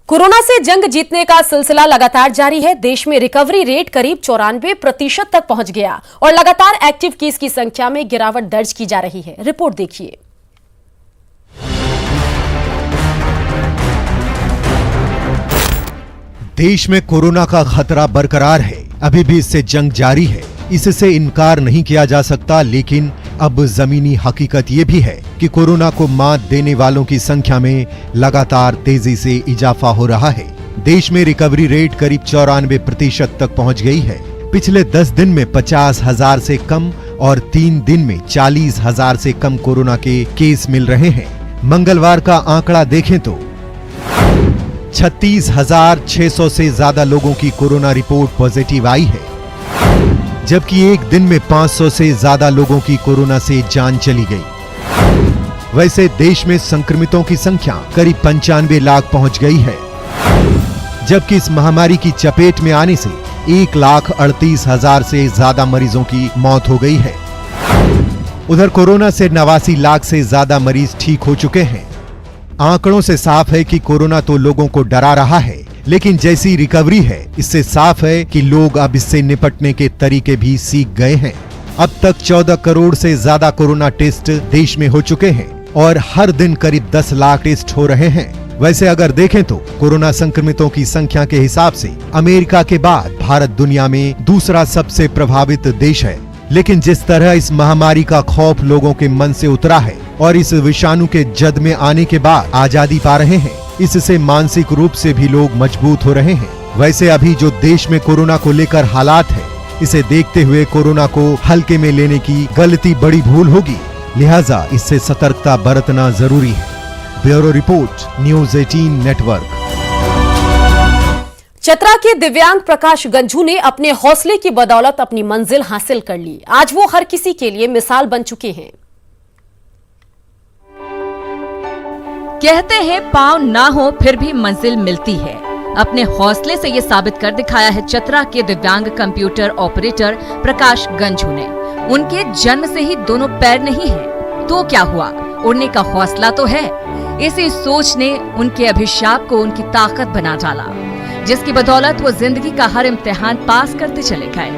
Corona से जंग जीतने का सिलसिला लगातार जारी है। देश में रिकवरी रेट करीब 94% तक पहुंच गया और लगातार एक्टिव केस की संख्या में गिरावट दर्ज की जा रही है। रिपोर्ट देखिए। देश में कोरोना का खतरा बरकरार है, अभी भी इससे जंग जारी है, इससे इनकार नहीं किया जा सकता। लेकिन अब जमीनी हकीकत ये भी है कि कोरोना को मात देने वालों की संख्या में लगातार तेजी से इजाफा हो रहा है। देश में रिकवरी रेट करीब 94% तक पहुंच गई है। पिछले 10 दिन में 50,000 से कम और 3 दिन में 40,000 से कम कोरोना के केस मिल रहे हैं। मंगलवार का आंकड़ा देखें तो 36,600 से ज्यादा लोगों की कोरोना रिपोर्ट पॉजिटिव आई है, जबकि एक दिन में 500 से ज्यादा लोगों की कोरोना से जान चली गई। वैसे देश में संक्रमितों की संख्या करीब 95 लाख पहुंच गई है, जबकि इस महामारी की चपेट में आने से 1,38,000 से ज्यादा मरीजों की मौत हो गई है। उधर कोरोना से 89 लाख से ज्यादा मरीज ठीक हो चुके हैं। आंकड़ों से साफ है कि कोरोना तो लोगों को डरा रहा है, लेकिन जैसी रिकवरी है इससे साफ है कि लोग अब इससे निपटने के तरीके भी सीख गए हैं। अब तक 14 करोड़ से ज्यादा कोरोना टेस्ट देश में हो चुके हैं और हर दिन करीब 10 लाख टेस्ट हो रहे हैं। वैसे अगर देखें तो कोरोना संक्रमितों की संख्या के हिसाब से अमेरिका के बाद भारत दुनिया में दूसरा सबसे प्रभावित देश है। लेकिन जिस तरह इस महामारी का खौफ लोगों के मन से उतरा है और इस विषाणु के जद में आने के बाद आजादी पा रहे हैं, इससे मानसिक रूप से भी लोग मजबूत हो रहे हैं। वैसे अभी जो देश में कोरोना को लेकर हालात है, इसे देखते हुए कोरोना को हल्के में लेने की गलती बड़ी भूल होगी, लिहाजा इससे सतर्कता बरतना जरूरी है। Bureau report, news 18 network. Chatra के दिव्यांग प्रकाश गंझू ने अपने हौसले की बदौलत अपनी मंजिल हासिल कर ली। आज वो हर किसी के लिए मिसाल बन चुके हैं। कहते हैं पांव ना हो फिर भी मंजिल मिलती है। अपने हौसले से ये साबित कर दिखाया है चतरा के दिव्यांग कंप्यूटर ऑपरेटर प्रकाश गंझू ने। उनके जन्म से ही दोनों पैर नहीं है, तो क्या हुआ, उड़ने का हौसला तो है। इसी सोच ने उनके अभिशाप को उनकी ताकत बना डाला, जिसकी बदौलत वो जिंदगी का हर इम्तिहान पास करते चले गए।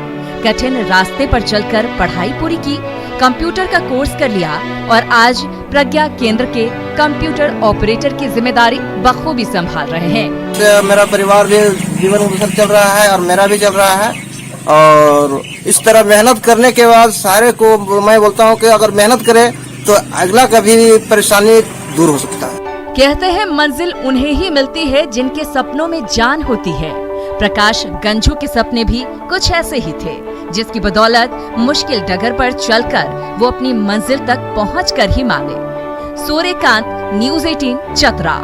कठिन रास्ते पर चलकर पढ़ाई पूरी की, कंप्यूटर का कोर्स कर लिया और आज प्रज्ञा केंद्र के कंप्यूटर ऑपरेटर की जिम्मेदारी बखूबी संभाल रहे हैं। मेरा परिवार भी जीवन बसर चल रहा है और मेरा भी चल रहा है, और इस तरह मेहनत करने के बाद सारे को मैं बोलता हूँ कि अगर मेहनत करे तो अगला कभी परेशानी दूर हो सकता है। कहते हैं मंजिल उन्हें ही मिलती है जिनके सपनों में जान होती है। प्रकाश गंझू के सपने भी कुछ ऐसे ही थे, जिसकी बदौलत मुश्किल डगर पर चलकर वो अपनी मंजिल तक पहुंचकर ही माने। सूर्यकांत, न्यूज़ 18 चतरा।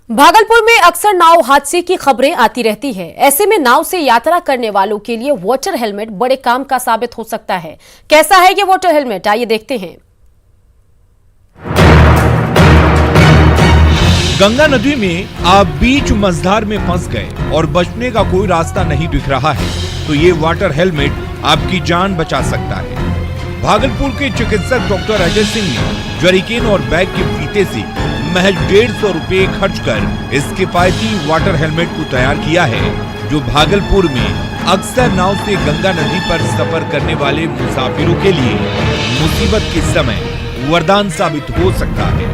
भागलपुर में अक्सर नाव हादसे की खबरें आती रहती है। ऐसे में नाव से यात्रा करने वालों के लिए वाटर हेलमेट बड़े काम का साबित हो सकता है। कैसा है ये वाटर हेलमेट, आइए देखते हैं। गंगा नदी में आप बीच मझधार में फंस गए और बचने का कोई रास्ता नहीं दिख रहा है, तो ये वाटर हेलमेट आपकी जान बचा सकता है। भागलपुर के चिकित्सक डॉक्टर अजय सिंह ने जरीकेन और बैग के फीते से महज 150 रुपए खर्च कर इस किफायती वाटर हेलमेट को तैयार किया है, जो भागलपुर में अक्सर नाव से गंगा नदी पर सफर करने वाले मुसाफिरों के लिए मुसीबत के समय वरदान साबित हो सकता है।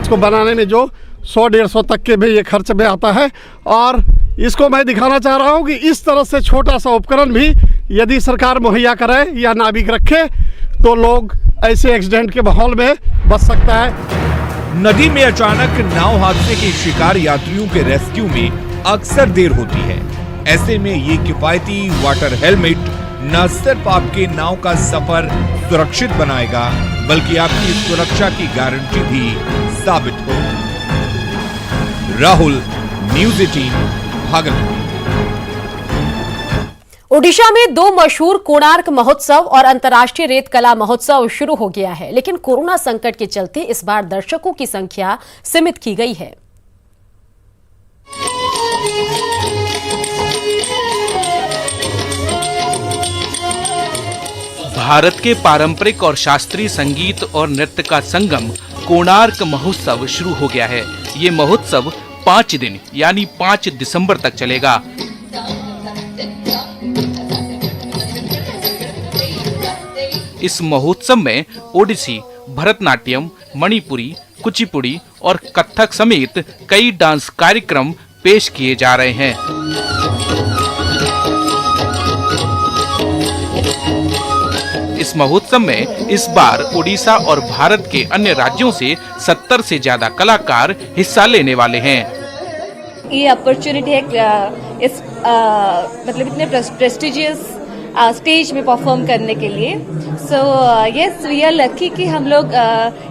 इसको बनाने में जो 100-150 तक के भी ये खर्च में आता है, और इसको मैं दिखाना चाह रहा हूँ कि इस तरह से छोटा सा उपकरण भी यदि सरकार मुहैया करे या नाविक रखे तो लोग ऐसे एक्सीडेंट के माहौल में बच सकता है। नदी में अचानक नाव हादसे के शिकार यात्रियों के रेस्क्यू में अक्सर देर होती है। ऐसे में ये किफायती वाटर हेलमेट न सिर्फ आपके नाव का सफर सुरक्षित बनाएगा, बल्कि आपकी सुरक्षा की गारंटी भी साबित होगी। राहुल, न्यूज़ 18 भागलपुर। ओडिशा में 2 मशहूर कोणार्क महोत्सव और अंतर्राष्ट्रीय रेत कला महोत्सव शुरू हो गया है, लेकिन कोरोना संकट के चलते इस बार दर्शकों की संख्या सीमित की गई है। भारत के पारंपरिक और शास्त्रीय संगीत और नृत्य का संगम कोणार्क महोत्सव शुरू हो गया है। ये महोत्सव 5 दिन यानी 5 दिसंबर तक चलेगा। इस महोत्सव में ओडिसी, भरतनाट्यम, मणिपुरी, कुचिपुड़ी और कथक समेत कई डांस कार्यक्रम पेश किए जा रहे हैं। इस महोत्सव में इस बार उड़ीसा और भारत के अन्य राज्यों से 70 से ज्यादा कलाकार हिस्सा लेने वाले हैं। ये अपॉर्चुनिटी है इस मतलब इतने प्रेस्टिजियस स्टेज में परफॉर्म करने के लिए। So yes, we are lucky कि हम लोग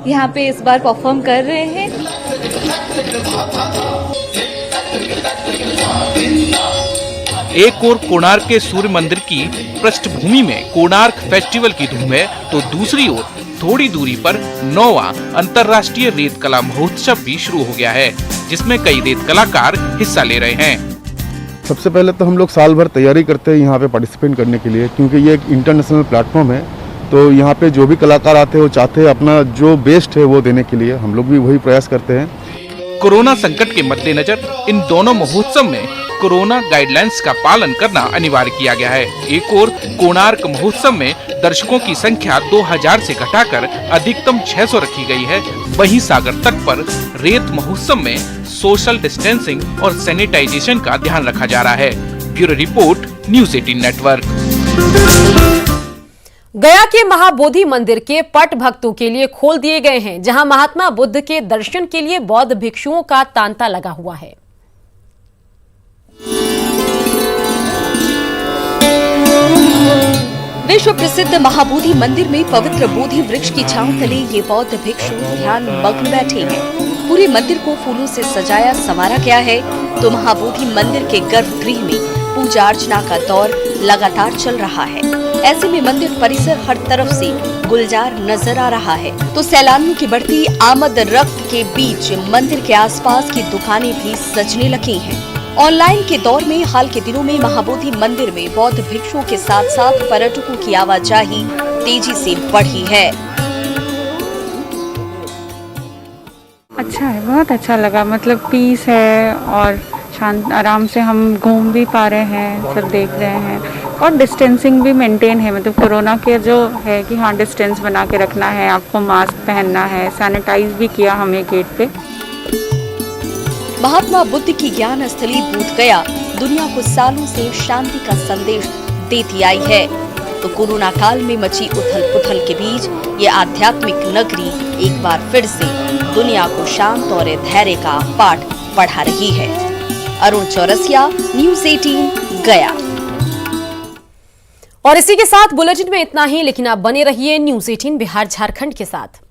यहाँ पे इस बार परफॉर्म कर रहे हैं। एक ओर कोणार्क के सूर्य मंदिर की पृष्ठभूमि में कोणार्क फेस्टिवल की धूम है, तो दूसरी ओर थोड़ी दूरी पर 9वां अंतर्राष्ट्रीय रेत कला महोत्सव भी शुरू हो गया है, जिसमें कई रेत कलाकार हिस्सा ले रहे हैं। सबसे पहले तो हम लोग साल भर तैयारी करते हैं यहाँ पे पार्टिसिपेट करने के लिए, क्योंकि ये एक इंटरनेशनल प्लेटफॉर्म है। तो यहाँ पे जो भी कलाकार आते हैं वो चाहते हैं अपना जो बेस्ट है वो देने के लिए, हम लोग भी वही प्रयास करते हैं। कोरोना संकट के मद्देनजर इन दोनों महोत्सव में कोरोना गाइडलाइंस का पालन करना अनिवार्य किया गया है। एक ओर कोणार्क महोत्सव में दर्शकों की संख्या 2000 से घटाकर अधिकतम 600 रखी गई है, वहीं सागर तट पर रेत महोत्सव में सोशल डिस्टेंसिंग और सैनिटाइजेशन का ध्यान रखा जा रहा है। Bureau report, news 18 network. गया के महाबोधि मंदिर के पट भक्तों के लिए खोल दिए गए हैं, जहां महात्मा बुद्ध के दर्शन के लिए बौद्ध भिक्षुओं का तांता लगा हुआ है। विश्व प्रसिद्ध महाबोधि मंदिर में पवित्र बोधि वृक्ष की छांव तले ये बौद्ध भिक्षु ध्यान मग्न बैठे हैं। पूरे मंदिर को फूलों से सजाया संवारा गया है, तो महाबोधि मंदिर के गर्भगृह में पूजा अर्चना का दौर लगातार चल रहा है। ऐसे में मंदिर परिसर हर तरफ से गुलजार नजर आ रहा है, तो सैलानियों की बढ़ती आमद रफ्त के बीच मंदिर के आसपास की दुकानें भी सजने लगी हैं। ऑनलाइन के दौर में हाल के दिनों में महाबोधि मंदिर में बौद्ध भिक्षुओं के साथ साथ पर्यटकों की आवाजाही तेजी से बढ़ी है। अच्छा है, बहुत अच्छा लगा। मतलब पीस है और शांत आराम से हम घूम भी पा रहे हैं, सब देख रहे हैं, और डिस्टेंसिंग भी मेंटेन है। मतलब कोरोना के जो है कि हाँ डिस्टेंस बना के रखना है, आपको मास्क पहनना है, सैनिटाइज भी किया हमें गेट पे। महात्मा बुद्ध की ज्ञान स्थली बोध गया दुनिया को सालों से शांति का संदेश देती आई है, तो कोरोना काल में मची उथल पुथल के बीच ये आध्यात्मिक नगरी एक बार फिर से दुनिया को शांत और धैर्य का पाठ पढ़ा रही है। अरुण चौरसिया, न्यूज़ 18 गया। और इसी के साथ बुलेटिन में इतना ही, लेकिन आप बने रहिए न्यूज़ 18 बिहार झारखंड के साथ।